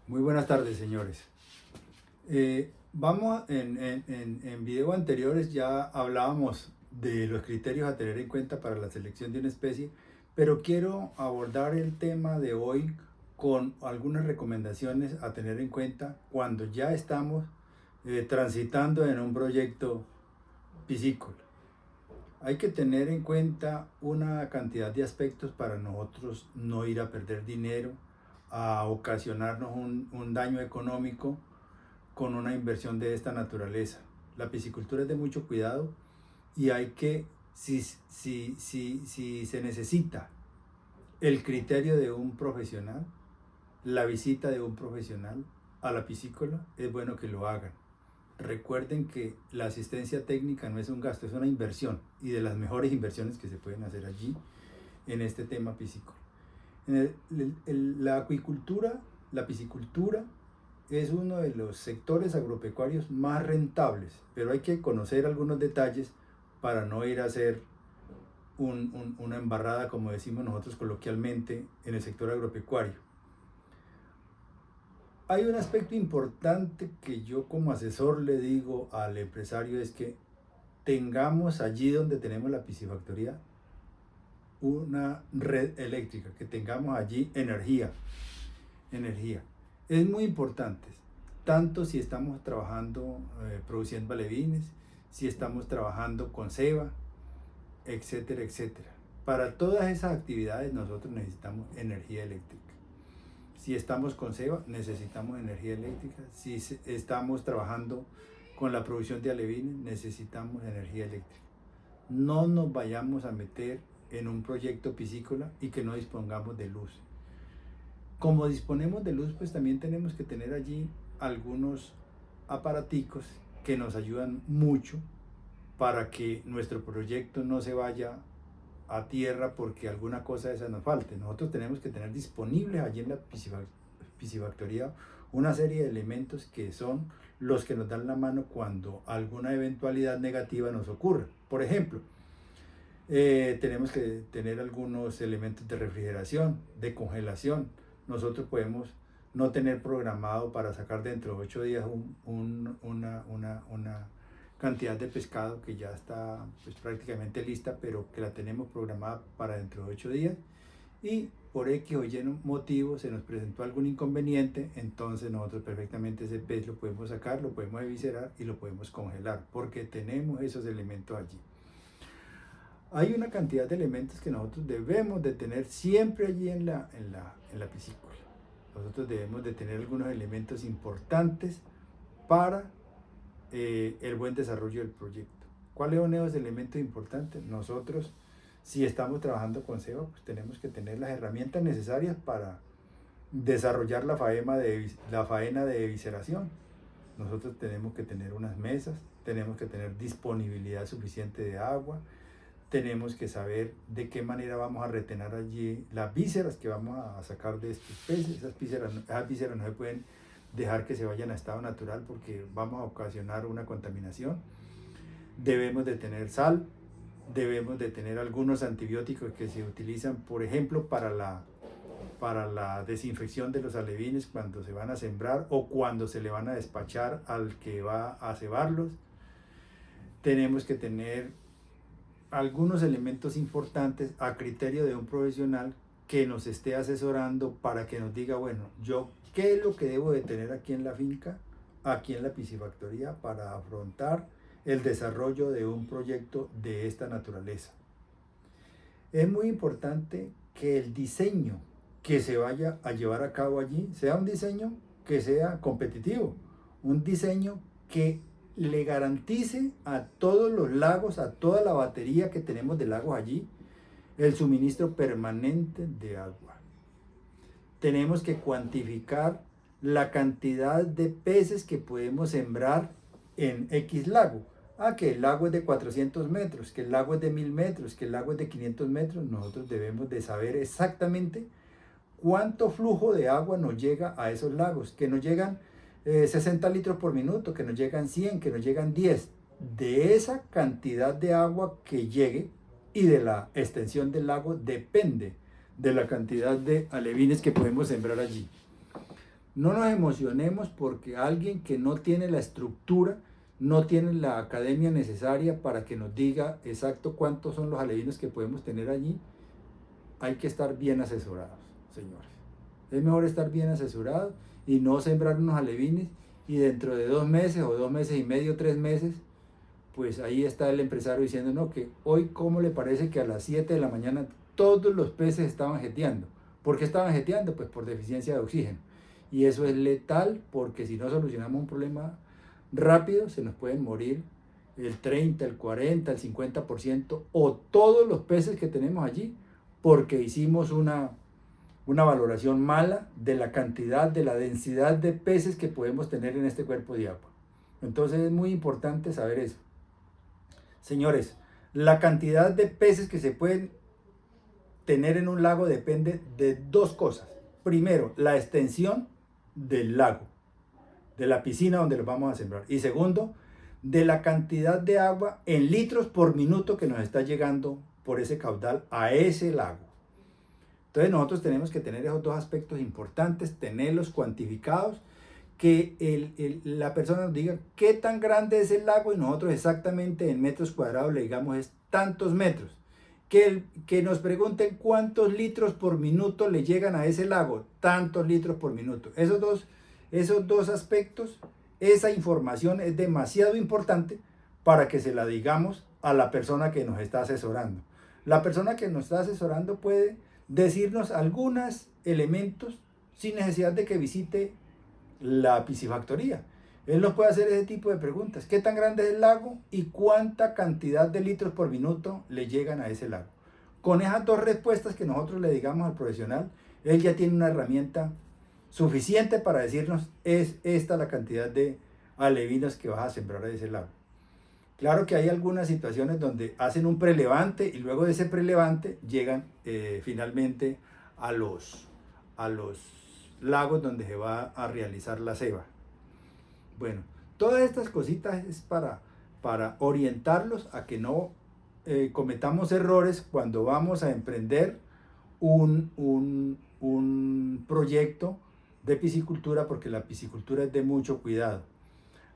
Muy buenas tardes, señores. En video anteriores ya hablábamos de los criterios a tener en cuenta para la selección de una especie, pero quiero abordar el tema de hoy con algunas recomendaciones a tener en cuenta cuando ya estamos transitando en un proyecto piscícola. Hay que tener en cuenta una cantidad de aspectos para nosotros no ir a perder dinero, a ocasionarnos un daño económico con una inversión de esta naturaleza. La piscicultura es de mucho cuidado y hay que, si se necesita el criterio de un profesional, la visita de un profesional a la piscícola, es bueno que lo hagan. Recuerden que la asistencia técnica no es un gasto, es una inversión y de las mejores inversiones que se pueden hacer allí en este tema piscícola. La acuicultura, la piscicultura es uno de los sectores agropecuarios más rentables, pero hay que conocer algunos detalles para no ir a hacer una embarrada, como decimos nosotros coloquialmente, en el sector agropecuario. Hay un aspecto importante que yo como asesor le digo al empresario, es que tengamos allí donde tenemos la piscifactoría una red eléctrica, que tengamos allí energía. Es muy importante, tanto si estamos trabajando produciendo alevines, si estamos trabajando con ceba, etcétera, etcétera. Para todas esas actividades nosotros necesitamos energía eléctrica. Si estamos con ceba, necesitamos energía eléctrica. Si estamos trabajando con la producción de alevines, necesitamos energía eléctrica. No nos vayamos a meter en un proyecto piscícola y que no dispongamos de luz. Como disponemos de luz, pues también tenemos que tener allí algunos aparaticos que nos ayudan mucho para que nuestro proyecto no se vaya a tierra porque alguna cosa de esa nos falte. Nosotros tenemos que tener disponibles allí en la piscifactoría una serie de elementos que son los que nos dan la mano cuando alguna eventualidad negativa nos ocurra. Por ejemplo, tenemos que tener algunos elementos de refrigeración, de congelación. Nosotros podemos no tener programado para sacar dentro de 8 días una cantidad de pescado que ya está pues, prácticamente lista, pero que la tenemos programada para dentro de 8 días, y por X o Y motivo se nos presentó algún inconveniente, entonces nosotros perfectamente ese pez lo podemos sacar, lo podemos eviscerar y lo podemos congelar, porque tenemos esos elementos allí. Hay una cantidad de elementos que nosotros debemos de tener siempre allí en la piscícola. Nosotros debemos de tener algunos elementos importantes para el buen desarrollo del proyecto. ¿Cuáles son esos elementos importantes? Nosotros, si estamos trabajando con ceba, pues tenemos que tener las herramientas necesarias para desarrollar la faena de evisceración. Nosotros tenemos que tener unas mesas, tenemos que tener disponibilidad suficiente de agua, tenemos que saber de qué manera vamos a retener allí las vísceras que vamos a sacar de estos peces. Esas vísceras no se pueden dejar que se vayan a estado natural porque vamos a ocasionar una contaminación. Debemos de tener sal, debemos de tener algunos antibióticos que se utilizan, por ejemplo, para la desinfección de los alevines cuando se van a sembrar o cuando se le van a despachar al que va a cebarlos. Tenemos que tener algunos elementos importantes a criterio de un profesional que nos esté asesorando para que nos diga, bueno, yo qué es lo que debo de tener aquí en la finca, aquí en la piscifactoría, para afrontar el desarrollo de un proyecto de esta naturaleza. Es muy importante que el diseño que se vaya a llevar a cabo allí sea un diseño que sea competitivo, un diseño que le garantice a todos los lagos, a toda la batería que tenemos de lagos allí, el suministro permanente de agua. Tenemos que cuantificar la cantidad de peces que podemos sembrar en X lago. Que el lago es de 400 metros, que el lago es de 1000 metros, que el lago es de 500 metros. Nosotros debemos de saber exactamente cuánto flujo de agua nos llega a esos lagos, que nos llegan 60 litros por minuto, que nos llegan 100, que nos llegan 10. De esa cantidad de agua que llegue y de la extensión del lago depende de la cantidad de alevines que podemos sembrar allí. No nos emocionemos porque alguien que no tiene la estructura, no tiene la academia necesaria para que nos diga exacto cuántos son los alevinos que podemos tener allí. Hay que estar bien asesorados, señores. Es mejor estar bien asesorados y no sembrar unos alevines y dentro de 2 meses o 2 meses y medio, 3 meses, pues ahí está el empresario diciendo, no, que hoy, ¿cómo le parece que a las 7 de la mañana todos los peces estaban jeteando? ¿Por qué estaban jeteando? Pues por deficiencia de oxígeno. Y eso es letal porque si no solucionamos un problema rápido, se nos pueden morir el 30, el 40, el 50% o todos los peces que tenemos allí porque hicimos una valoración mala de la cantidad, de la densidad de peces que podemos tener en este cuerpo de agua. Entonces es muy importante saber eso. Señores, la cantidad de peces que se pueden tener en un lago depende de 2 cosas. Primero, la extensión del lago, de la piscina donde los vamos a sembrar. Y segundo, de la cantidad de agua en litros por minuto que nos está llegando por ese caudal a ese lago. Entonces nosotros tenemos que tener esos 2 aspectos importantes, tenerlos cuantificados, que la persona nos diga qué tan grande es el lago y nosotros exactamente en metros cuadrados le digamos es tantos metros. Que nos pregunten cuántos litros por minuto le llegan a ese lago, tantos litros por minuto. Esos dos aspectos, esa información es demasiado importante para que se la digamos a la persona que nos está asesorando. La persona que nos está asesorando puede decirnos algunos elementos sin necesidad de que visite la piscifactoría. Él nos puede hacer ese tipo de preguntas. ¿Qué tan grande es el lago y cuánta cantidad de litros por minuto le llegan a ese lago? Con esas 2 respuestas que nosotros le digamos al profesional, él ya tiene una herramienta suficiente para decirnos es esta la cantidad de alevinos que vas a sembrar a ese lago. Claro que hay algunas situaciones donde hacen un prelevante y luego de ese prelevante llegan finalmente a los lagos donde se va a realizar la ceba. Bueno, todas estas cositas es para orientarlos a que no cometamos errores cuando vamos a emprender un proyecto de piscicultura, porque la piscicultura es de mucho cuidado.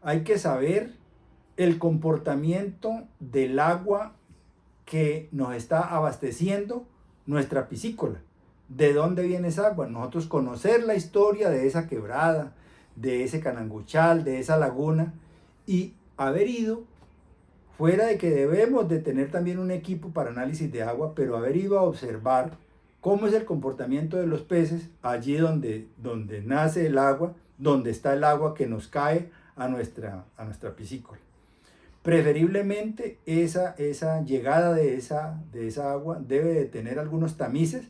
Hay que saber el comportamiento del agua que nos está abasteciendo nuestra piscícola. ¿De dónde viene esa agua? Nosotros conocer la historia de esa quebrada, de ese cananguchal, de esa laguna y haber ido, fuera de que debemos de tener también un equipo para análisis de agua, pero haber ido a observar cómo es el comportamiento de los peces allí donde nace el agua, donde está el agua que nos cae a nuestra piscícola. Preferiblemente esa llegada de esa agua debe de tener algunos tamices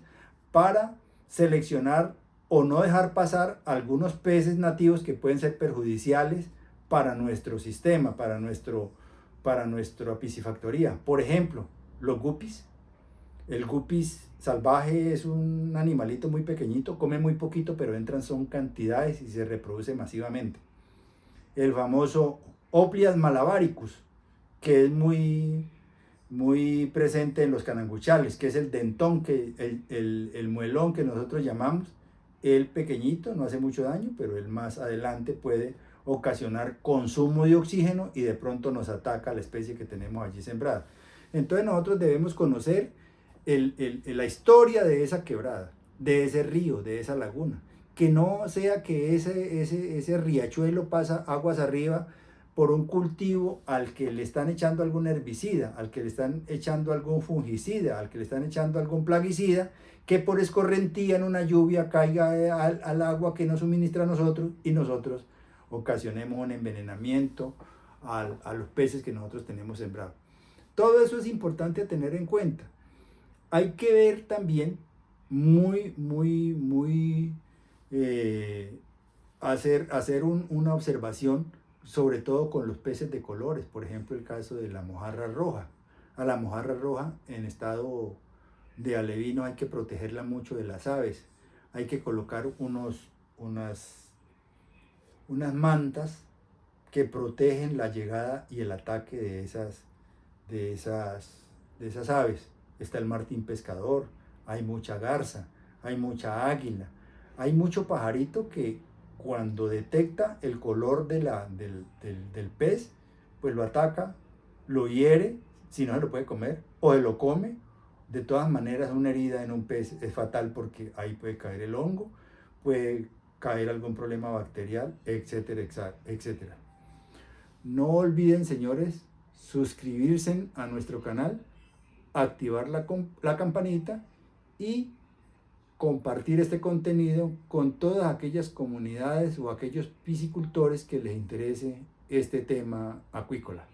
para seleccionar o no dejar pasar algunos peces nativos que pueden ser perjudiciales para nuestro sistema, para nuestra piscifactoría. Por ejemplo, los guppies. El guppys salvaje es un animalito muy pequeñito, come muy poquito, pero entran son cantidades y se reproduce masivamente. El famoso Oplias malabaricus, que es muy presente en los cananguchales, que es el dentón, el muelón que nosotros llamamos. El pequeñito no hace mucho daño, pero el más adelante puede ocasionar consumo de oxígeno y de pronto nos ataca a la especie que tenemos allí sembrada. Entonces nosotros debemos conocer la historia de esa quebrada, de ese río, de esa laguna. Que no sea que ese riachuelo pasa aguas arriba por un cultivo al que le están echando algún herbicida, al que le están echando algún fungicida, al que le están echando algún plaguicida, que por escorrentía en una lluvia caiga al agua que nos suministra a nosotros y nosotros ocasionemos un envenenamiento a los peces que nosotros tenemos sembrados. Todo eso es importante tener en cuenta. Hay que ver también hacer una observación, sobre todo con los peces de colores, por ejemplo el caso de la mojarra roja. A la mojarra roja en estado de alevino hay que protegerla mucho de las aves, hay que colocar unas mantas que protegen la llegada y el ataque de esas aves. Está el martín pescador, hay mucha garza, hay mucha águila, hay mucho pajarito que cuando detecta el color del pez, pues lo ataca, lo hiere, si no se lo puede comer, o se lo come. De todas maneras, una herida en un pez es fatal porque ahí puede caer el hongo, puede caer algún problema bacterial, etcétera, etcétera. No olviden, señores, suscribirse a nuestro canal, activar la campanita y compartir este contenido con todas aquellas comunidades o aquellos piscicultores que les interese este tema acuícola.